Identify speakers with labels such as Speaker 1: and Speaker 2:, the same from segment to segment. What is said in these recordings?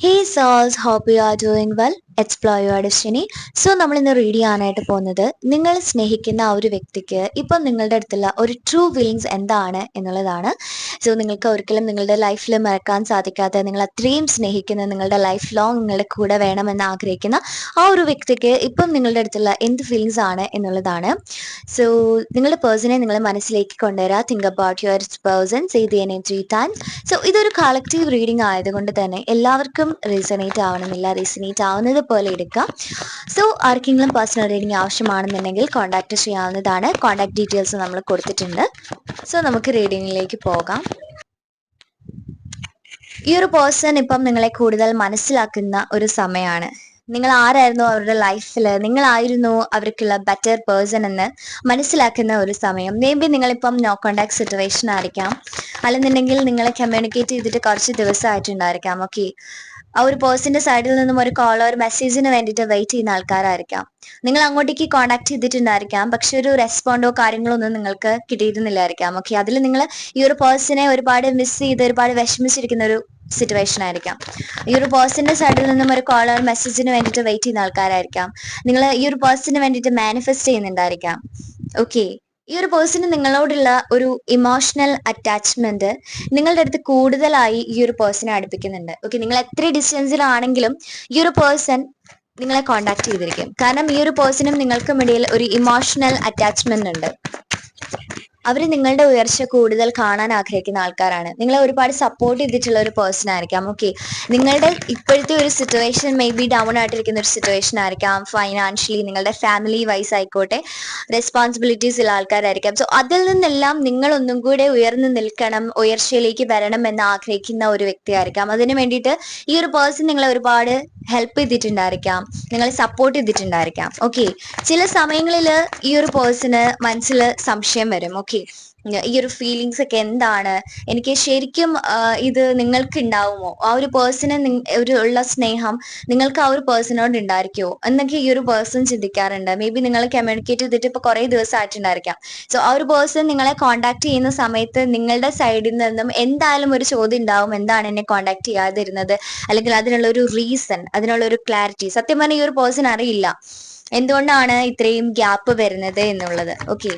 Speaker 1: Hey souls, hope you are doing well. Explore your destiny. So നമ്മൾ ഇന്ന് read ചെയ്യാനായിട്ട് പോകുന്നത് നിങ്ങൾ സ്നേഹിക്കുന്ന ആ ഒരു വ്യക്തിക്ക് ഇപ്പം നിങ്ങളുടെ അടുത്തുള്ള ഒരു ട്രൂ ഫീലിങ്സ് എന്താണ് എന്നുള്ളതാണ്. സോ നിങ്ങൾക്ക് ഒരിക്കലും നിങ്ങളുടെ ലൈഫിൽ മറക്കാൻ സാധിക്കാത്ത, നിങ്ങൾ അത്രയും സ്നേഹിക്കുന്ന, നിങ്ങളുടെ ലൈഫ് ലോങ് നിങ്ങളുടെ കൂടെ വേണമെന്ന് ആഗ്രഹിക്കുന്ന ആ ഒരു വ്യക്തിക്ക് ഇപ്പം നിങ്ങളുടെ അടുത്തുള്ള എന്ത് ഫീലിങ്സ് ആണ് എന്നുള്ളതാണ്. സോ നിങ്ങളുടെ പേഴ്സണെ നിങ്ങൾ മനസ്സിലേക്ക് കൊണ്ടുവരാ. Think about your person, say the name 3 times. So ഇതൊരു കളക്റ്റീവ് റീഡിംഗ് ആയതുകൊണ്ട് തന്നെ എല്ലാവർക്കും റീസണേറ്റ് ആവണമെന്നില്ല, റീസണേറ്റ് ആവുന്നത് പോലെ എടുക്കാം. സോ ആർക്കെങ്കിലും പേഴ്സണൽ റീഡിംഗ് ആവശ്യമാണെന്നുണ്ടെങ്കിൽ കോൺടാക്ട് ചെയ്യാവുന്നതാണ്. കോൺടാക്ട് ഡീറ്റെയിൽസ് നമ്മൾ കൊടുത്തിട്ടുണ്ട്. സോ നമുക്ക് റീഡിങ്ങിലേക്ക് പോകാം. ഈ ഒരു പേഴ്സൺ ഇപ്പം നിങ്ങളെ കൂടുതൽ മനസ്സിലാക്കുന്ന ഒരു സമയമാണ്. നിങ്ങൾ ആരായിരുന്നു അവരുടെ ലൈഫിൽ, നിങ്ങളായിരുന്നു അവർക്കുള്ള ബെറ്റർ പേഴ്സൺ എന്ന് മനസ്സിലാക്കുന്ന ഒരു സമയം. മേ ബി നിങ്ങളിപ്പം നോ കോണ്ടാക്ട് സിറ്റുവേഷൻ ആയിരിക്കാം, അല്ലെന്നുണ്ടെങ്കിൽ നിങ്ങളെ കമ്മ്യൂണിക്കേറ്റ് ചെയ്തിട്ട് കുറച്ച് ദിവസമായിട്ടുണ്ടായിരിക്കാം. ഓക്കെ, ആ ഒരു പേഴ്സന്റെ സൈഡിൽ നിന്നും ഒരു കോളോ ഒരു മെസ്സേജിന് വേണ്ടിയിട്ട് വെയിറ്റ് ചെയ്യുന്ന ആൾക്കാരായിരിക്കാം. നിങ്ങൾ അങ്ങോട്ടേക്ക് കോണ്ടാക്ട് ചെയ്തിട്ടുണ്ടായിരിക്കാം, പക്ഷെ ഒരു റെസ്പോണ്ടോ കാര്യങ്ങളോ ഒന്നും നിങ്ങൾക്ക് കിട്ടിയിരുന്നില്ലായിരിക്കാം. ഓക്കെ, അതിൽ നിങ്ങൾ ഈ ഒരു പേഴ്സണെ ഒരുപാട് മിസ് ചെയ്ത് ഒരുപാട് വിഷമിച്ചിരിക്കുന്ന ഒരു സിറ്റുവേഷൻ ആയിരിക്കാം. ഈ ഒരു പേഴ്സന്റെ സൈഡിൽ നിന്നും ഒരു കോളോ ഒരു മെസ്സേജിന് വേണ്ടിയിട്ട് വെയിറ്റ് ചെയ്യുന്ന ആൾക്കാരായിരിക്കാം. നിങ്ങൾ ഈ ഒരു പേഴ്സണിന് വേണ്ടിയിട്ട് മാനിഫെസ്റ്റ് ചെയ്യുന്നുണ്ടായിരിക്കാം. ഓക്കെ, ഈ ഒരു പേഴ്സണ് നിങ്ങളോടുള്ള ഒരു ഇമോഷണൽ അറ്റാച്ച്മെന്റ് നിങ്ങളുടെ അടുത്ത് കൂടുതലായി ഈ ഒരു പേഴ്സണെ അടുപ്പിക്കുന്നുണ്ട്. ഓക്കെ, നിങ്ങൾ എത്ര ഡിസ്റ്റൻസിലാണെങ്കിലും ഈ ഒരു പേഴ്സൺ നിങ്ങളെ കോണ്ടാക്ട് ചെയ്തിരിക്കും. കാരണം ഈ ഒരു പേഴ്സണും നിങ്ങൾക്കും ഇടയിൽ ഒരു ഇമോഷണൽ അറ്റാച്ച്മെന്റ് ഉണ്ട്. അവർ നിങ്ങളുടെ ഉയർച്ച കൂടുതൽ കാണാൻ ആഗ്രഹിക്കുന്ന ആൾക്കാരാണ്. നിങ്ങളെ ഒരുപാട് സപ്പോർട്ട് ചെയ്തിട്ടുള്ള ഒരു പേഴ്സൺ ആയിരിക്കാം. ഓക്കെ, നിങ്ങളുടെ ഇപ്പോഴത്തെ ഒരു സിറ്റുവേഷൻ മേ ബി ഡൗൺ ആയിട്ടിരിക്കുന്ന ഒരു സിറ്റുവേഷൻ ആയിരിക്കാം. ഫൈനാൻഷ്യലി, നിങ്ങളുടെ ഫാമിലി വൈസ് ആയിക്കോട്ടെ, റെസ്പോൺസിബിലിറ്റീസ് ഉള്ള ആൾക്കാരായിരിക്കാം. സോ അതിൽ നിന്നെല്ലാം നിങ്ങൾ ഒന്നും കൂടെ ഉയർന്നു നിൽക്കണം, ഉയർച്ചയിലേക്ക് വരണം എന്ന് ആഗ്രഹിക്കുന്ന ഒരു വ്യക്തിയായിരിക്കാം. അതിന് വേണ്ടിയിട്ട് ഈ ഒരു പേഴ്സൺ നിങ്ങളെ ഒരുപാട് ഹെൽപ്പ് ചെയ്തിട്ടുണ്ടായിരിക്കാം, നിങ്ങളെ സപ്പോർട്ട് ചെയ്തിട്ടുണ്ടായിരിക്കാം. ഓക്കെ, ചില സമയങ്ങളിൽ ഈ ഒരു പേഴ്സണ് മനസ്സിൽ സംശയം വരും. ഓക്കെ, ഈ ഒരു ഫീലിങ്സ് ഒക്കെ എന്താണ്, എനിക്ക് ശരിക്കും ഇത് നിങ്ങൾക്ക് ഉണ്ടാവുമോ, ആ ഒരു പേഴ്സണ് ഒരു ഉള്ള സ്നേഹം നിങ്ങൾക്ക് ആ ഒരു പേഴ്സണോട് ഉണ്ടായിരിക്കുമോ എന്നൊക്കെ ഈ ഒരു പേഴ്സൺ ചിന്തിക്കാറുണ്ട്. മേ ബി നിങ്ങൾ കമ്മ്യൂണിക്കേറ്റ് ചെയ്തിട്ട് ഇപ്പൊ കുറെ ദിവസം ആയിട്ടുണ്ടായിരിക്കാം. സോ ആ ഒരു പേഴ്സൺ നിങ്ങളെ കോണ്ടാക്ട് ചെയ്യുന്ന സമയത്ത് നിങ്ങളുടെ സൈഡിൽ നിന്നും എന്തായാലും ഒരു ചോദ്യം ഉണ്ടാവും, എന്താണ് എന്നെ കോണ്ടാക്ട് ചെയ്യാതിരുന്നത്, അല്ലെങ്കിൽ അതിനുള്ള ഒരു റീസൺ, അതിനുള്ള ഒരു ക്ലാരിറ്റി. സത്യം പറഞ്ഞാൽ ഈ ഒരു പേഴ്സൺ അറിയില്ല എന്തുകൊണ്ടാണ് ഇത്രയും ഗ്യാപ്പ് വരുന്നത് എന്നുള്ളത്. ഓക്കെ,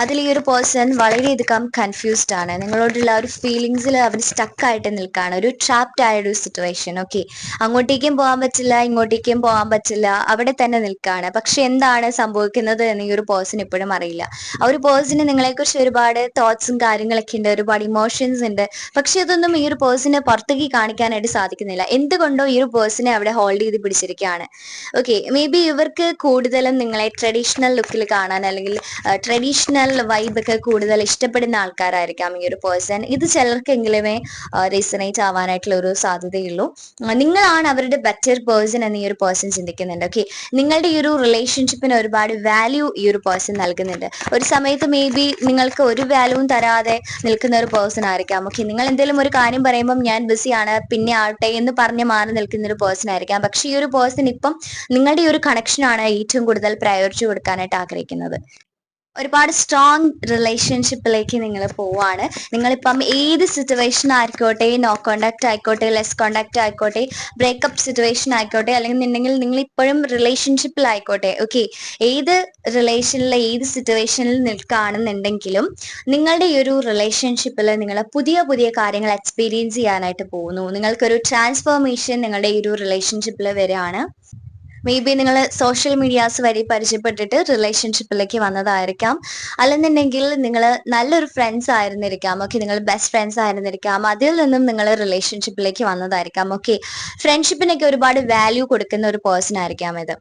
Speaker 1: അതിൽ ഈ ഒരു പേഴ്സൺ വളരെയധികം കൺഫ്യൂസ്ഡ് ആണ്. നിങ്ങളോടുള്ള ഒരു ഫീലിങ്സിൽ അവർ സ്റ്റക്ക് ആയിട്ട് നിൽക്കുകയാണ്, ഒരു ട്രാപ്ഡ് ആയ ഒരു സിറ്റുവേഷൻ. ഓക്കെ, അങ്ങോട്ടേക്കും പോകാൻ പറ്റില്ല, ഇങ്ങോട്ടേക്കും പോകാൻ പറ്റില്ല, അവിടെ തന്നെ നിൽക്കുകയാണ്. പക്ഷെ എന്താണ് സംഭവിക്കുന്നത് എന്ന് ഈ ഒരു പേഴ്സൺ ഇപ്പോഴും അറിയില്ല. ആ ഒരു പേഴ്സണ് നിങ്ങളെക്കുറിച്ച് ഒരുപാട് തോട്ട്സും കാര്യങ്ങളൊക്കെ ഉണ്ട്, ഒരുപാട് ഇമോഷൻസ് ഉണ്ട്. പക്ഷെ അതൊന്നും ഈ ഒരു പേഴ്സണ് പുറത്തേക്ക് കാണിക്കാനായിട്ട് സാധിക്കുന്നില്ല. എന്തുകൊണ്ടോ ഈ ഒരു പേഴ്സണെ അവിടെ ഹോൾഡ് ചെയ്ത് പിടിച്ചിരിക്കുകയാണ്. ഓക്കെ, മേ ബി ഇവർക്ക് കൂടുതലും നിങ്ങളെ ട്രഡീഷണൽ ലുക്കിൽ കാണാൻ, അല്ലെങ്കിൽ ട്രഡീഷണൽ വൈബ് ഒക്കെ കൂടുതൽ ഇഷ്ടപ്പെടുന്ന ആൾക്കാരായിരിക്കാം ഈ ഒരു പേഴ്സൺ. ഇത് ചിലർക്കെങ്കിലുമേ റീസണേറ്റ് ആവാനായിട്ടുള്ള ഒരു സാധ്യതയുള്ളൂ. നിങ്ങളാണ് അവരുടെ ബെറ്റർ പേഴ്സൺ എന്ന് ഈ ഒരു പേഴ്സൺ ചിന്തിക്കുന്നുണ്ട്. ഓക്കെ, നിങ്ങളുടെ ഈ ഒരു റിലേഷൻഷിപ്പിന് ഒരുപാട് വാല്യൂ ഈ ഒരു പേഴ്സൺ നൽകുന്നുണ്ട്. ഒരു സമയത്ത് മേ ബി നിങ്ങൾക്ക് ഒരു വാല്യൂവും തരാതെ നിൽക്കുന്ന ഒരു പേഴ്സൺ ആയിരിക്കാം. ഓക്കെ, നിങ്ങൾ എന്തെങ്കിലും ഒരു കാര്യം പറയുമ്പം ഞാൻ ബിസിയാണ്, പിന്നെ ആവട്ടെ എന്ന് പറഞ്ഞ് മാറി നിൽക്കുന്ന ഒരു പേഴ്സൺ ആയിരിക്കാം. പക്ഷെ ഈ ഒരു പേഴ്സൺ ഇപ്പം നിങ്ങളുടെ ഈ ഒരു കണക്ഷനാണ് ഏറ്റവും കൂടുതൽ പ്രയോറിറ്റി കൊടുക്കാനായിട്ട് ആഗ്രഹിക്കുന്നത്. ഒരുപാട് സ്ട്രോങ് റിലേഷൻഷിപ്പിലേക്ക് നിങ്ങൾ പോവാണ്. നിങ്ങളിപ്പം ഏത് സിറ്റുവേഷൻ ആയിക്കോട്ടെ, നോ കോണ്ടാക്ട് ആയിക്കോട്ടെ, ലെസ് കോണ്ടാക്ട് ആയിക്കോട്ടെ, ബ്രേക്കപ്പ് സിറ്റുവേഷൻ ആയിക്കോട്ടെ, അല്ലെങ്കിൽ നിങ്ങൾ ഇപ്പോഴും റിലേഷൻഷിപ്പിലായിക്കോട്ടെ. ഓക്കെ, ഏത് റിലേഷനിലെ ഏത് സിറ്റുവേഷനിൽ നിൽക്കുകയാണെന്നുണ്ടെങ്കിലും നിങ്ങളുടെ ഈ ഒരു റിലേഷൻഷിപ്പിൽ നിങ്ങൾ പുതിയ പുതിയ കാര്യങ്ങൾ എക്സ്പീരിയൻസ് ചെയ്യാനായിട്ട് പോകുന്നു. നിങ്ങൾക്കൊരു ട്രാൻസ്ഫോർമേഷൻ നിങ്ങളുടെ ഈ ഒരു റിലേഷൻഷിപ്പിൽ വരികയാണ്. മേ ബി നിങ്ങൾ സോഷ്യൽ മീഡിയാസ് വഴി പരിചയപ്പെട്ടിട്ട് റിലേഷൻഷിപ്പിലേക്ക് വന്നതായിരിക്കാം, അല്ലെന്നുണ്ടെങ്കിൽ നിങ്ങൾ നല്ലൊരു ഫ്രണ്ട്സ് ആയിരുന്നിരിക്കാം. ഓക്കെ, നിങ്ങൾ ബെസ്റ്റ് ഫ്രണ്ട്സ് ആയിരുന്നിരിക്കാം, അതിൽ നിന്നും നിങ്ങൾ റിലേഷൻഷിപ്പിലേക്ക് വന്നതായിരിക്കാം. ഓക്കെ, ഫ്രണ്ട്ഷിപ്പിനൊക്കെ ഒരുപാട് വാല്യൂ കൊടുക്കുന്ന ഒരു പേഴ്സൺ ആയിരിക്കാം ഇത്.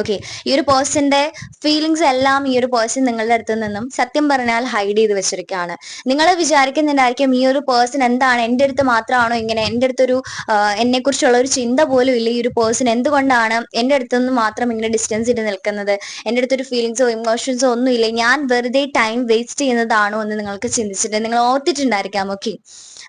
Speaker 1: ഓക്കെ, ഈ ഒരു പേഴ്സന്റെ ഫീലിങ്സ് എല്ലാം ഈ ഒരു പേഴ്സൺ നിങ്ങളുടെ അടുത്ത് നിന്നും സത്യം പറഞ്ഞാൽ ഹൈഡ് ചെയ്ത് വെച്ചിരിക്കുകയാണ്. നിങ്ങൾ വിചാരിക്കുന്നുണ്ടായിരിക്കും ഈ ഒരു പേഴ്സൺ എന്താണ് എൻ്റെ അടുത്ത് മാത്രമാണോ ഇങ്ങനെ, എൻ്റെ അടുത്തൊരു എന്നെ കുറിച്ചുള്ള ഒരു ചിന്ത പോലും ഇല്ല ഈ ഒരു പേഴ്സൺ, എന്തുകൊണ്ടാണ് എൻ്റെ അടുത്തുനിന്ന് മാത്രം ഇങ്ങനെ ഡിസ്റ്റൻസ് ഇട്ട് നിൽക്കുന്നത്, എൻ്റെ അടുത്തൊരു ഫീലിങ്സോ ഇമോഷൻസോ ഒന്നും ഇല്ല, ഞാൻ വെറുതെ ടൈം വേസ്റ്റ് ചെയ്യുന്നതാണോ എന്ന് നിങ്ങൾക്ക് ചിന്തിച്ചിട്ട് നിങ്ങൾ ഓർത്തിട്ടുണ്ടായിരിക്കാം. ഓക്കെ,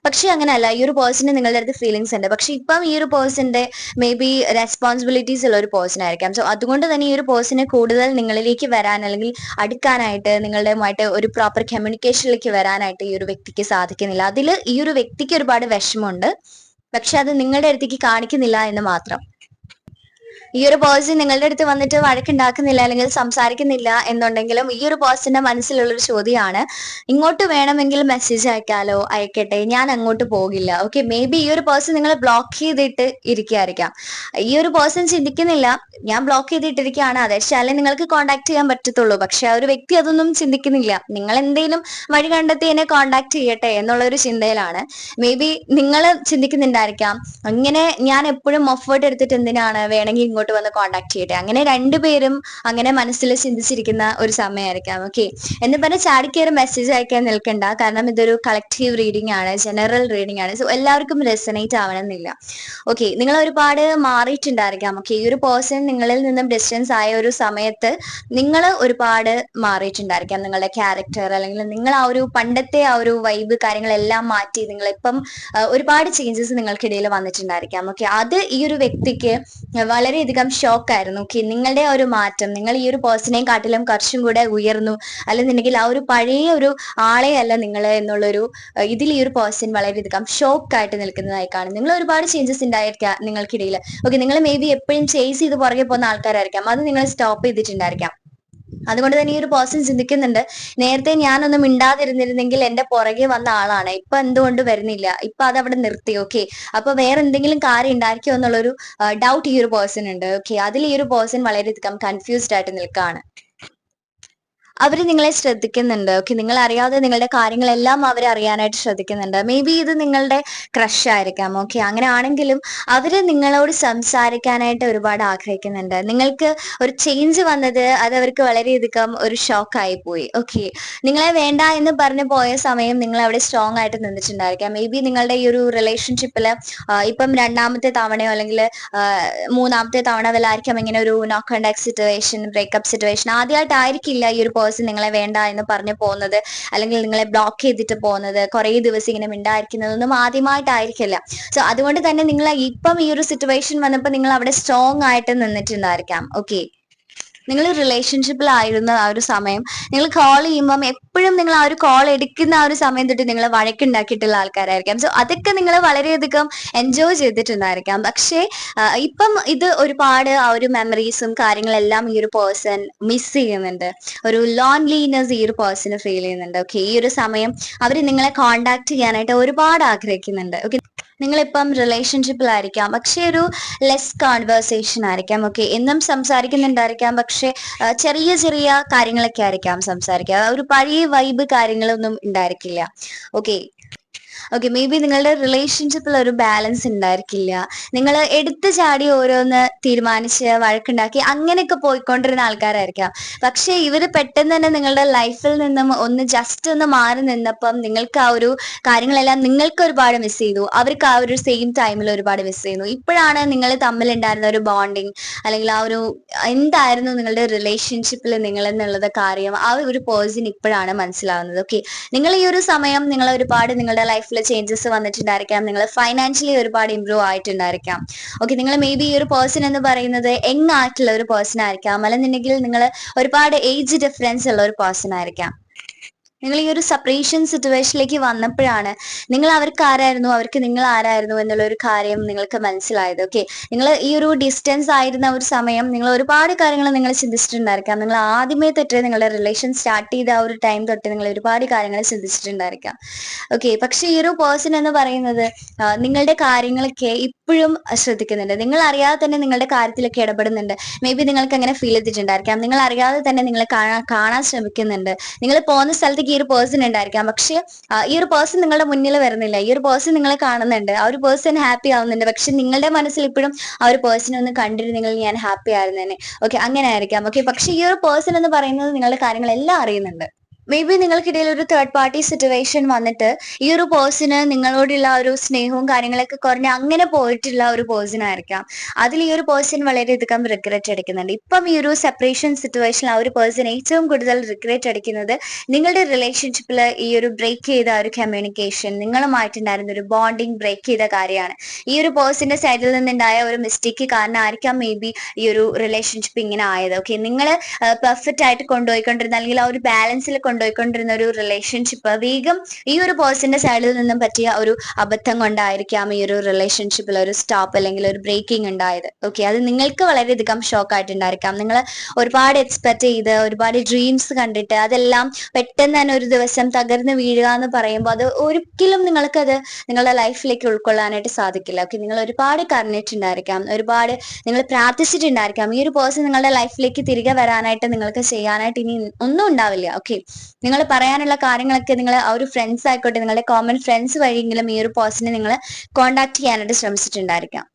Speaker 1: പക്ഷെ അങ്ങനെയല്ല. ഈ ഒരു പേഴ്സണ് നിങ്ങളുടെ അടുത്ത് ഫീലിങ്സ് ഉണ്ട്. പക്ഷെ ഇപ്പം ഈ ഒരു പേഴ്സന്റെ മേ ബി റെസ്പോൺസിബിലിറ്റീസ് ഉള്ള ഒരു പേഴ്സൺ ആയിരിക്കാം. സോ അതുകൊണ്ട് തന്നെ ഈ ഒരു പേഴ്സനെ കൂടുതൽ നിങ്ങളിലേക്ക് വരാൻ, അല്ലെങ്കിൽ അടുക്കാനായിട്ട്, നിങ്ങളുടെയുമായിട്ട് ഒരു പ്രോപ്പർ കമ്മ്യൂണിക്കേഷനിലേക്ക് വരാനായിട്ട് ഈ ഒരു വ്യക്തിക്ക് സാധിക്കുന്നില്ല. അതിൽ ഈ ഒരു വ്യക്തിക്ക് ഒരുപാട് വിഷമമുണ്ട്. പക്ഷെ അത് നിങ്ങളുടെ അടുത്തേക്ക് കാണിക്കുന്നില്ല എന്ന് മാത്രം. ഈ ഒരു പേഴ്സൺ നിങ്ങളുടെ അടുത്ത് വന്നിട്ട് വഴക്കുണ്ടാക്കുന്നില്ല അല്ലെങ്കിൽ സംസാരിക്കുന്നില്ല എന്നുണ്ടെങ്കിലും ഈ ഒരു പേഴ്സന്റെ മനസ്സിലുള്ളൊരു ചോദ്യമാണ്, ഇങ്ങോട്ട് വേണമെങ്കിൽ മെസ്സേജ് അയക്കാലോ, അയക്കട്ടെ, ഞാൻ അങ്ങോട്ട് പോകില്ല. ഓക്കെ, മേ ബി ഈ ഒരു പേഴ്സൺ നിങ്ങളെ ബ്ലോക്ക് ചെയ്തിട്ട് ഇരിക്കുകയായിരിക്കാം. ഈ ഒരു പേഴ്സൺ ചിന്തിക്കുന്നില്ല, ഞാൻ ബ്ലോക്ക് ചെയ്തിട്ടിരിക്കുകയാണ്, അതേച്ചാലേ നിങ്ങൾക്ക് കോൺടാക്ട് ചെയ്യാൻ പറ്റത്തുള്ളൂ. പക്ഷെ ആ ഒരു വ്യക്തി അതൊന്നും ചിന്തിക്കുന്നില്ല. നിങ്ങൾ എന്തെങ്കിലും വഴി കണ്ടെത്തി എന്നെ കോൺടാക്ട് ചെയ്യട്ടെ എന്നുള്ള ഒരു ചിന്തയിലാണ്. മേ ബി നിങ്ങൾ ചിന്തിക്കുന്നുണ്ടായിരിക്കാം, ഇങ്ങനെ ഞാൻ എപ്പോഴും എഫേർട്ട് എടുത്തിട്ട് എന്തിനാണ്, വേണമെങ്കിൽ ഇങ്ങോട്ട് വന്ന് കോൺടാക്ട് ചെയ്യട്ടെ. അങ്ങനെ രണ്ടുപേരും അങ്ങനെ മനസ്സിൽ ചിന്തിച്ചിരിക്കുന്ന ഒരു സമയമായിരിക്കാം. ഓക്കെ, എന്ന് പറഞ്ഞ് ചാടിക്കയറി മെസ്സേജ് അയക്കാൻ നിൽക്കണ്ട. കാരണം ഇതൊരു കളക്റ്റീവ് റീഡിംഗ് ആണ്, ജനറൽ റീഡിംഗ് ആണ്. സോ എല്ലാവർക്കും റെസനേറ്റ് ആവണമെന്നില്ല. ഓക്കെ, നിങ്ങൾ ഒരുപാട് മാറിയിട്ടുണ്ടായിരിക്കാം. ഓക്കെ, ഈ ഒരു പേഴ്സൺ നിങ്ങളിൽ നിന്നും ഡിസ്റ്റൻസ് ആയ ഒരു സമയത്ത് നിങ്ങൾ ഒരുപാട് മാറിയിട്ടുണ്ടായിരിക്കാം. നിങ്ങളുടെ ക്യാരക്ടർ അല്ലെങ്കിൽ നിങ്ങൾ ആ ഒരു പണ്ടത്തെ ആ ഒരു വൈബ് കാര്യങ്ങളെല്ലാം മാറ്റി നിങ്ങളിപ്പം ഒരുപാട് ചേഞ്ചസ് നിങ്ങൾക്കിടയിൽ വന്നിട്ടുണ്ടായിരിക്കാം. ഓക്കെ, അത് ഈ ഒരു വ്യക്തിക്ക് വളരെയധികം ഷോക്ക് ആയിരുന്നു. ഓക്കെ, നിങ്ങളുടെ ഒരു മാറ്റം, നിങ്ങൾ ഈ ഒരു പേഴ്സണെ കാട്ടിലും കുറച്ചും കൂടെ ഉയർന്നു, അല്ലെന്നുണ്ടെങ്കിൽ ആ ഒരു പഴയ ഒരു ആളെ അല്ല നിങ്ങൾ എന്നുള്ളൊരു ഇതിൽ ഈ ഒരു പേഴ്സൺ വളരെയധികം ഷോക്ക് ആയിട്ട് നിൽക്കുന്നതായി കാണും. നിങ്ങൾ ഒരുപാട് ചേഞ്ചസ് ഉണ്ടായിരിക്കാം നിങ്ങൾക്കിടയിൽ. ഓക്കെ, നിങ്ങൾ മേ ബി എപ്പോഴും ചേസ് ചെയ്ത് പുറകെ പോകുന്ന ആൾക്കാരായിരിക്കാം, അത് നിങ്ങൾ സ്റ്റോപ്പ് ചെയ്തിട്ടുണ്ടായിരിക്കാം. അതുകൊണ്ട് തന്നെ ഈ ഒരു പേഴ്സൺ ചിന്തിക്കുന്നുണ്ട്, നേരത്തെ ഞാനൊന്ന് മിണ്ടാതിരുന്നിരുന്നെങ്കിൽ എന്റെ പുറകെ വന്ന ആളാണ്, ഇപ്പൊ എന്തുകൊണ്ട് വരുന്നില്ല, ഇപ്പൊ അത് അവിടെ നിർത്തി. ഓക്കെ, അപ്പൊ വേറെ എന്തെങ്കിലും കാര്യം ഉണ്ടായിരിക്കോ എന്നുള്ളൊരു ഡൗട്ട് ഈ ഒരു പേഴ്സൺ ഉണ്ട്. ഓക്കെ, അതിൽ ഈ ഒരു പേഴ്സൺ വളരെയധികം കൺഫ്യൂസ്ഡ് ആയിട്ട് നിൽക്കുകയാണ്. അവര് നിങ്ങളെ ശ്രദ്ധിക്കുന്നുണ്ട്. ഓക്കെ, നിങ്ങൾ അറിയാതെ നിങ്ങളുടെ കാര്യങ്ങളെല്ലാം അവർ അറിയാനായിട്ട് ശ്രദ്ധിക്കുന്നുണ്ട്. മേ ബി ഇത് നിങ്ങളുടെ ക്രഷ് ആയിരിക്കാം. ഓക്കെ, അങ്ങനെ ആണെങ്കിലും അവര് നിങ്ങളോട് സംസാരിക്കാനായിട്ട് ഒരുപാട് ആഗ്രഹിക്കുന്നുണ്ട്. നിങ്ങൾക്ക് ഒരു ചേഞ്ച് വന്നത് അത് അവർക്ക് വളരെയധികം ഒരു ഷോക്കായി പോയി. ഓക്കെ, നിങ്ങളെ വേണ്ട എന്ന് പറഞ്ഞു പോയ സമയം നിങ്ങൾ അവിടെ സ്ട്രോങ് ആയിട്ട് നിന്നിട്ടുണ്ടായിരിക്കാം. മേ ബി നിങ്ങളുടെ ഈ ഒരു റിലേഷൻഷിപ്പില് ഇപ്പം രണ്ടാമത്തെ തവണയോ അല്ലെങ്കിൽ മൂന്നാമത്തെ തവണ വല്ലായിരിക്കാം ഇങ്ങനെ ഒരു no contact situation, breakup situation. ആദ്യമായിട്ടായിരിക്കില്ല ഈ ഒരു പേഴ്സൺ നിങ്ങളെ വേണ്ട എന്ന് പറഞ്ഞു പോകുന്നത്, അല്ലെങ്കിൽ നിങ്ങളെ ബ്ലോക്ക് ചെയ്തിട്ട് പോകുന്നത്, കുറെ ദിവസം ഇങ്ങനെ മിണ്ടായിരിക്കുന്നതൊന്നും ആദ്യമായിട്ടായിരിക്കില്ല. സോ അതുകൊണ്ട് തന്നെ നിങ്ങൾ ഇപ്പം ഈ ഒരു സിറ്റുവേഷൻ വന്നപ്പോൾ നിങ്ങൾ അവിടെ സ്ട്രോങ് ആയിട്ട് നിന്നിട്ടുണ്ടായിരിക്കാം. ഓക്കെ, നിങ്ങൾ റിലേഷൻഷിപ്പിലായിരുന്ന ആ ഒരു സമയം നിങ്ങൾ കോൾ ചെയ്യുമ്പം എപ്പോഴും നിങ്ങൾ ആ ഒരു കോൾ എടുക്കുന്ന ആ ഒരു സമയം തൊട്ട് നിങ്ങൾ വഴക്കുണ്ടാക്കിയിട്ടുള്ള ആൾക്കാരായിരിക്കാം. സോ അതൊക്കെ നിങ്ങൾ വളരെയധികം എൻജോയ് ചെയ്തിട്ടുണ്ടായിരിക്കാം. പക്ഷേ ഇപ്പം ഇത് ഒരുപാട് ആ ഒരു മെമ്മറീസും കാര്യങ്ങളെല്ലാം ഈ ഒരു പേഴ്സൺ മിസ് ചെയ്യുന്നുണ്ട്. ഒരു ലോൺലിനെസ് ഈ ഒരു പേഴ്സണ് ഫീൽ ചെയ്യുന്നുണ്ട്. ഓക്കെ, ഈ ഒരു സമയം അവർ നിങ്ങളെ കോണ്ടാക്ട് ചെയ്യാനായിട്ട് ഒരുപാട് ആഗ്രഹിക്കുന്നുണ്ട്. ഓക്കെ, നിങ്ങളിപ്പം റിലേഷൻഷിപ്പിലായിരിക്കാം, പക്ഷെ ഒരു ലെസ് കോൺവേഴ്സേഷൻ ആയിരിക്കാം. ഓക്കെ, എന്നും സംസാരിക്കുന്നുണ്ടായിരിക്കാം, പക്ഷെ ചെറിയ ചെറിയ കാര്യങ്ങളൊക്കെ ആയിരിക്കാം സംസാരിക്കുക. ഒരു പഴയ വൈബ് കാര്യങ്ങളൊന്നും ഉണ്ടായിരിക്കില്ല. ഓക്കെ, മേ ബി നിങ്ങളുടെ റിലേഷൻഷിപ്പിൽ ഒരു ബാലൻസ് ഉണ്ടായിരിക്കില്ല. നിങ്ങൾ എടുത്തു ചാടി ഓരോന്ന് തീരുമാനിച്ച് വഴക്കുണ്ടാക്കി അങ്ങനെയൊക്കെ പോയിക്കൊണ്ടിരുന്ന ആൾക്കാരായിരിക്കാം. പക്ഷെ ഇവര് പെട്ടെന്ന് തന്നെ നിങ്ങളുടെ ലൈഫിൽ നിന്നും ഒന്ന് ജസ്റ്റ് ഒന്ന് മാറി നിന്നപ്പം നിങ്ങൾക്ക് ആ ഒരു കാര്യങ്ങളെല്ലാം നിങ്ങൾക്ക് ഒരുപാട് മിസ് ചെയ്തു, അവർക്ക് ആ ഒരു സെയിം ടൈമിൽ ഒരുപാട് മിസ് ചെയ്യുന്നു. ഇപ്പോഴാണ് നിങ്ങൾ തമ്മിലുണ്ടായിരുന്ന ഒരു ബോണ്ടിങ് അല്ലെങ്കിൽ ആ ഒരു എന്തായിരുന്നു നിങ്ങളുടെ റിലേഷൻഷിപ്പിൽ നിങ്ങൾ എന്നുള്ളത് കാര്യം ആ ഒരു പേഴ്സൺ ഇപ്പോഴാണ് മനസ്സിലാവുന്നത്. ഓക്കെ, നിങ്ങൾ ഈ ഒരു സമയം നിങ്ങൾ ഒരുപാട് നിങ്ങളുടെ ലൈഫിൽ ചേഞ്ചസ് വന്നിട്ടുണ്ടായിരിക്കാം. നിങ്ങൾ ഫൈനാൻഷ്യലി ഒരുപാട് ഇമ്പ്രൂവ് ആയിട്ടുണ്ടായിരിക്കാം. ഓക്കെ, നിങ്ങൾ മേ ബി ഈ ഒരു പേഴ്സൺ എന്ന് പറയുന്നത് യങ് ആയിട്ടുള്ള ഒരു പേഴ്സൺ ആയിരിക്കാം, അല്ലെന്നുണ്ടെങ്കിൽ നിങ്ങൾ ഒരുപാട് ഏജ് ഡിഫറൻസ് ഉള്ള ഒരു പേഴ്സൺ ആയിരിക്കാം. നിങ്ങൾ ഈ ഒരു സെപ്പറേഷൻ സിറ്റുവേഷനിലേക്ക് വന്നപ്പോഴാണ് നിങ്ങൾ അവർക്ക് ആരായിരുന്നു, അവർക്ക് നിങ്ങൾ ആരായിരുന്നു എന്നുള്ള ഒരു കാര്യം നിങ്ങൾക്ക് മനസ്സിലായത്. ഓക്കെ, നിങ്ങൾ ഈ ഒരു ഡിസ്റ്റൻസ് ആയിരുന്ന ഒരു സമയം നിങ്ങൾ ഒരുപാട് കാര്യങ്ങൾ നിങ്ങൾ ചിന്തിച്ചിട്ടുണ്ടായിരിക്കാം. നിങ്ങൾ ആദ്യമേ തൊട്ട് നിങ്ങളുടെ റിലേഷൻ സ്റ്റാർട്ട് ചെയ്ത ആ ഒരു ടൈം തൊട്ട് നിങ്ങൾ ഒരുപാട് കാര്യങ്ങൾ ചിന്തിച്ചിട്ടുണ്ടായിരിക്കാം. ഓക്കെ, പക്ഷെ ഈ ഒരു പേഴ്സൺ എന്ന് പറയുന്നത് നിങ്ങളുടെ കാര്യങ്ങളൊക്കെ ഇപ്പോഴും ശ്രദ്ധിക്കുന്നുണ്ട്. നിങ്ങൾ അറിയാതെ തന്നെ നിങ്ങളുടെ കാര്യത്തിലൊക്കെ ഇടപെടുന്നുണ്ട്. മേ ബി നിങ്ങൾക്ക് അങ്ങനെ ഫീൽ ചെയ്തിട്ടുണ്ടായിരിക്കാം. നിങ്ങൾ അറിയാതെ തന്നെ നിങ്ങളെ കാണാൻ ശ്രമിക്കുന്നുണ്ട്. നിങ്ങൾ പോകുന്ന സ്ഥലത്തേക്ക് ഈ ഒരു പേഴ്സൺ ഉണ്ടായിരിക്കാം, പക്ഷെ ഈ ഒരു പേഴ്സൺ നിങ്ങളുടെ മുന്നിൽ വരുന്നില്ല. ഈ ഒരു പേഴ്സൺ നിങ്ങളെ കാണുന്നുണ്ട്, ആ ഒരു പേഴ്സൺ ഹാപ്പി ആവുന്നുണ്ട്. പക്ഷെ നിങ്ങളുടെ മനസ്സിൽ ഇപ്പോഴും ആ ഒരു പേഴ്സണെ ഒന്ന് കണ്ടിരുന്നെങ്കിൽ ഞാൻ ഹാപ്പി ആയിരുന്നേനെ. ഓക്കെ, അങ്ങനെ ആയിരിക്കാം. ഓക്കെ, പക്ഷെ ഈ ഒരു പേഴ്സൺ എന്ന് പറയുന്നത് നിങ്ങളുടെ കാര്യങ്ങളെല്ലാം അറിയുന്നുണ്ട്. മേ ബി നിങ്ങൾക്കിടയിൽ ഒരു തേർഡ് പാർട്ടി സിറ്റുവേഷൻ വന്നിട്ട് ഈ ഒരു പേഴ്സണ് നിങ്ങളോടുള്ള ഒരു സ്നേഹവും കാര്യങ്ങളൊക്കെ കുറഞ്ഞ് അങ്ങനെ പോയിട്ടുള്ള ഒരു പേഴ്സൺ ആയിരിക്കാം. അതിൽ ഈ ഒരു പേഴ്സൺ വളരെയധികം റിഗ്രറ്റ് അടിക്കുന്നുണ്ട്. ഇപ്പം ഈ ഒരു സെപ്പറേഷൻ സിറ്റുവേഷനിൽ ആ ഒരു പേഴ്സൺ ഏറ്റവും കൂടുതൽ റിഗ്രറ്റ് അടിക്കുന്നത് നിങ്ങളുടെ റിലേഷൻഷിപ്പിൽ ഈ ഒരു ബ്രേക്ക് ചെയ്ത ഒരു കമ്മ്യൂണിക്കേഷൻ, നിങ്ങളുമായിട്ടുണ്ടായിരുന്ന ഒരു ബോണ്ടിങ് ബ്രേക്ക് ചെയ്ത കാര്യമാണ്. ഈ ഒരു പേഴ്സന്റെ സൈഡിൽ നിന്നുണ്ടായ ഒരു മിസ്റ്റേക്ക് കാരണമായിരിക്കാം മേ ബി ഈ ഒരു റിലേഷൻഷിപ്പ് ഇങ്ങനെ ആയത്. ഓക്കെ, നിങ്ങൾ പെർഫെക്റ്റ് ആയിട്ട് കൊണ്ടുപോയിക്കൊണ്ടിരുന്ന അല്ലെങ്കിൽ ആ ഒരു ബാലൻസിൽ കൊണ്ടുപോയിക്കൊണ്ടിരുന്ന ഒരു റിലേഷൻഷിപ്പ് വേഗം ഈ ഒരു പേഴ്സന്റെ സൈഡിൽ നിന്നും പറ്റിയ ഒരു അബദ്ധം കൊണ്ടായിരിക്കാം ഈ ഒരു റിലേഷൻഷിപ്പിൽ ഒരു സ്റ്റോപ്പ് അല്ലെങ്കിൽ ഒരു ബ്രേക്കിംഗ് ഉണ്ടായത്. ഓക്കെ, അത് നിങ്ങൾക്ക് വളരെയധികം ഷോക്ക് ആയിട്ടുണ്ടായിരിക്കാം. നിങ്ങൾ ഒരുപാട് എക്സ്പെക്ട് ചെയ്ത് ഒരുപാട് ഡ്രീംസ് കണ്ടിട്ട് അതെല്ലാം പെട്ടെന്ന് തന്നെ ഒരു ദിവസം തകർന്ന് വീഴുക എന്ന് പറയുമ്പോൾ അത് ഒരിക്കലും നിങ്ങൾക്കത് നിങ്ങളുടെ ലൈഫിലേക്ക് ഉൾക്കൊള്ളാനായിട്ട് സാധിക്കില്ല. ഓക്കെ, നിങ്ങൾ ഒരുപാട് കരഞ്ഞിട്ടുണ്ടായിരിക്കാം, ഒരുപാട് നിങ്ങൾ പ്രാർത്ഥിച്ചിട്ടുണ്ടായിരിക്കാം. ഈ ഒരു പേഴ്സൺ നിങ്ങളുടെ ലൈഫിലേക്ക് തിരികെ വരാനായിട്ട് നിങ്ങൾക്ക് ചെയ്യാനായിട്ട് ഇനി ഒന്നും ഉണ്ടാവില്ല. ഓക്കെ, നിങ്ങൾ പറയാനുള്ള കാര്യങ്ങളൊക്കെ നിങ്ങൾ ആ ഒരു ഫ്രണ്ട്സ് ആയിക്കോട്ടെ, നിങ്ങളുടെ കോമൺ ഫ്രണ്ട്സ് വഴിയെങ്കിലും ഈ ഒരു പേഴ്സണെ നിങ്ങൾ കോണ്ടാക്ട് ചെയ്യാനായിട്ട് ശ്രമിച്ചിട്ടുണ്ടായിരിക്കാം.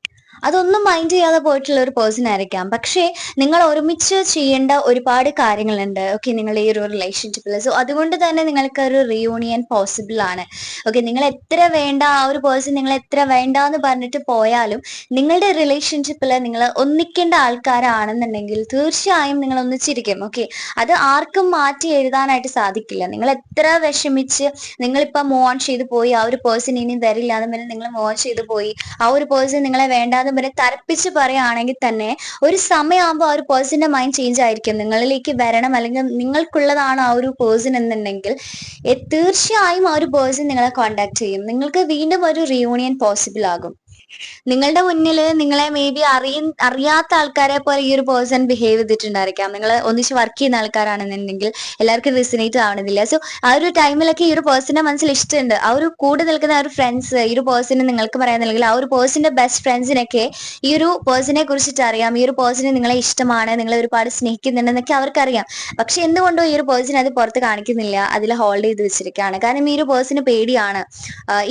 Speaker 1: അതൊന്നും മൈൻഡ് ചെയ്യാതെ പോയിട്ടുള്ള ഒരു പേഴ്സൺ ആയിരിക്കാം. പക്ഷേ നിങ്ങൾ ഒരുമിച്ച് ചെയ്യേണ്ട ഒരുപാട് കാര്യങ്ങളുണ്ട്. ഓക്കെ, നിങ്ങൾ ഈ ഒരു റിലേഷൻഷിപ്പിൽ. സോ അതുകൊണ്ട് തന്നെ നിങ്ങൾക്ക് ഒരു റീയൂണിയൻ പോസിബിൾ ആണ്. ഓക്കെ, നിങ്ങൾ എത്ര വേണ്ട ആ ഒരു പേഴ്സൺ നിങ്ങൾ എത്ര വേണ്ട എന്ന് പറഞ്ഞിട്ട് പോയാലും നിങ്ങളുടെ റിലേഷൻഷിപ്പിൽ നിങ്ങൾ ഒന്നിക്കേണ്ട ആൾക്കാരാണെന്നുണ്ടെങ്കിൽ തീർച്ചയായും നിങ്ങൾ ഒന്നിച്ചിരിക്കും. ഓക്കെ, അത് ആർക്കും മാറ്റി എഴുതാനായിട്ട് സാധിക്കില്ല. നിങ്ങൾ എത്ര വിഷമിച്ച് നിങ്ങളിപ്പോ മൂവ് ഓൺ ചെയ്ത് പോയി, ആ ഒരു പേഴ്സൺ ഇനി വരില്ല എന്ന് പറഞ്ഞ് നിങ്ങൾ മൂവ് ഓൺ ചെയ്ത് പോയി, ആ ഒരു പേഴ്സൺ നിങ്ങളെ വേണ്ടാന്ന് പറഞ്ഞ് തറപ്പിച്ച് പറയുകയാണെങ്കിൽ തന്നെ ഒരു സമയമാകുമ്പോൾ ആ ഒരു പേഴ്സന്റെ മൈൻഡ് ചേഞ്ച് ആയിരിക്കും. നിങ്ങളിലേക്ക് വരണം അല്ലെങ്കിൽ നിങ്ങൾക്കുള്ളതാണ് ആ ഒരു പേഴ്സൺ എന്നുണ്ടെങ്കിൽ തീർച്ചയായും ആ ഒരു പേഴ്സൺ നിങ്ങളെ കോണ്ടാക്ട് ചെയ്യും. നിങ്ങൾക്ക് വീണ്ടും ഒരു റീയൂണിയൻ പോസിബിൾ ആകും. നിങ്ങളുടെ മുന്നിൽ നിങ്ങളെ മേ ബി അറിയാത്ത ആൾക്കാരെ പോലെ ഈ ഒരു പേഴ്സൺ ബിഹേവ് ചെയ്തിട്ടുണ്ടായിരിക്കാം. നിങ്ങൾ ഒന്നിച്ച് വർക്ക് ചെയ്യുന്ന ആൾക്കാരാണെന്നുണ്ടെങ്കിൽ എല്ലാവർക്കും റെസിനേറ്റ് ആവണമെന്നില്ല. സോ ആ ഒരു ടൈമിലൊക്കെ ഈ ഒരു പേഴ്സന്റെ മനസ്സിൽ ഇഷ്ടമുണ്ട്. ആ ഒരു കൂടെ നിൽക്കുന്ന ആ ഒരു ഫ്രണ്ട്സ് ഈ ഒരു പേഴ്സണ് നിങ്ങൾക്ക് പറയാന്നില്ലെങ്കിൽ ആ ഒരു പേഴ്സന്റെ ബെസ്റ്റ് ഫ്രണ്ട്സിനൊക്കെ ഈ ഒരു പേഴ്സണെ കുറിച്ചിട്ട് അറിയാം. ഈ ഒരു പേഴ്സണ് നിങ്ങളെ ഇഷ്ടമാണ്, നിങ്ങളെ ഒരുപാട് സ്നേഹിക്കുന്നുണ്ടെന്നൊക്കെ അവർക്കറിയാം. പക്ഷെ എന്തുകൊണ്ടോ ഈ ഒരു പേഴ്സൺ അത് പുറത്ത് കാണിക്കുന്നില്ല, അതിൽ ഹോൾഡ് ചെയ്ത് വെച്ചിരിക്കുകയാണ്. കാരണം ഈ ഒരു പേഴ്സണ് പേടിയാണ്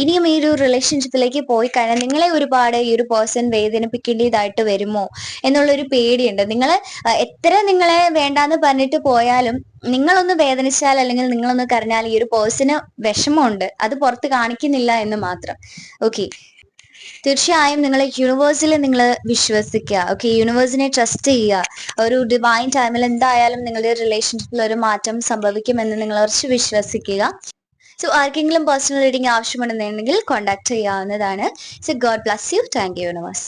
Speaker 1: ഇനിയും ഈ ഒരു റിലേഷൻഷിപ്പിലേക്ക് പോയി കഴിഞ്ഞാൽ നിങ്ങളെ ഒരുപാട് ഈ ഒരു പേഴ്സൺ വേദനിപ്പിക്കേണ്ടതായിട്ട് വരുമോ എന്നുള്ളൊരു പേടിയുണ്ട്. എത്ര നിങ്ങളെ വേണ്ടാന്ന് പറഞ്ഞിട്ട് പോയാലും നിങ്ങളൊന്ന് വേദനിച്ചാൽ അല്ലെങ്കിൽ നിങ്ങളൊന്ന് കരഞ്ഞാൽ ഈ ഒരു പേഴ്സണ് വിഷമമുണ്ട്, അത് പുറത്ത് കാണിക്കുന്നില്ല എന്ന് മാത്രം. ഓക്കെ, തീർച്ചയായും നിങ്ങൾ യൂണിവേഴ്സിൽ നിങ്ങൾ വിശ്വസിക്കുക. ഓക്കെ, യൂണിവേഴ്സിനെ ട്രസ്റ്റ് ചെയ്യുക. ഒരു ഡിവൈൻ ടൈമിൽ എന്തായാലും നിങ്ങളുടെ റിലേഷൻഷിപ്പിൽ ഒരു മാറ്റം സംഭവിക്കുമെന്ന് നിങ്ങൾ ഉറച്ച് വിശ്വസിക്കുക. സോ ആർക്കെങ്കിലും പേഴ്സണൽ റീഡിംഗ് ആവശ്യമുണ്ടെന്നുണ്ടെങ്കിൽ കോൺടാക്ട് ചെയ്യാവുന്നതാണ്. So God bless you. Thank you universe.